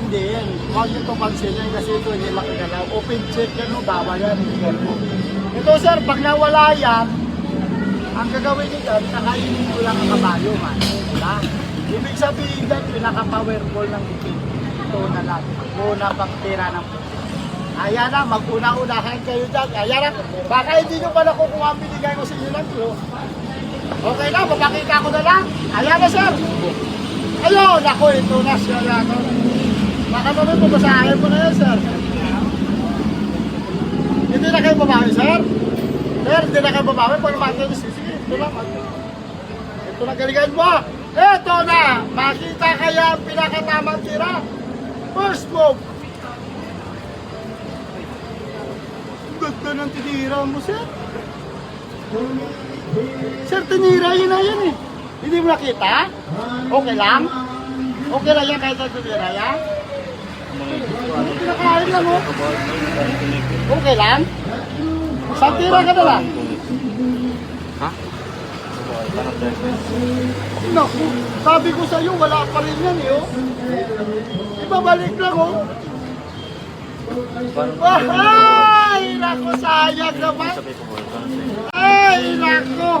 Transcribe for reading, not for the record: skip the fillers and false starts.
din. Huwag nyo itong pansinin kasi ito hindi makagalaw. Open check yan, no? Bawal yan. Ito sir, pag nawala yan, ang gagawin nyo dyan, kakainin ko lang ang kabayo, man. Diba? Ibig sabihin dyan, pinaka-powerball ng itim. Ito na lang. Una pang tira ng puti. Ayan na, mag-una-unahan kayo dyan. Ayan na, baka hindi nyo pa nakukuha ang binigay ko sa inyo lang. Okay na, papakita ko na lang. Ayan na sir. Ayun, ako, ito na siya lang. Baka naman mabasahin mo na yan, sir. Hindi na kayo babawi, sir? Sir, hindi na kayo babawi. Pag naman kayo, sige, ito lang. Ito na galingan mo. Ito na, makita kaya ang pinakatamang tira. First move. Ganda ng tinira mo, sir. Sir, tinira yun na yan eh. Hindi mo nakita? Okay lang? Okay lang yan kahit ang tinira yan? Pinakain lang oh. Okay lang? Saan tira ka na lang? Ha? Naku, sabi ko sa'yo, wala pa rin yan eh oh. Ibabalik lang oh. Ay, naku, sayang naman. Ay, naku.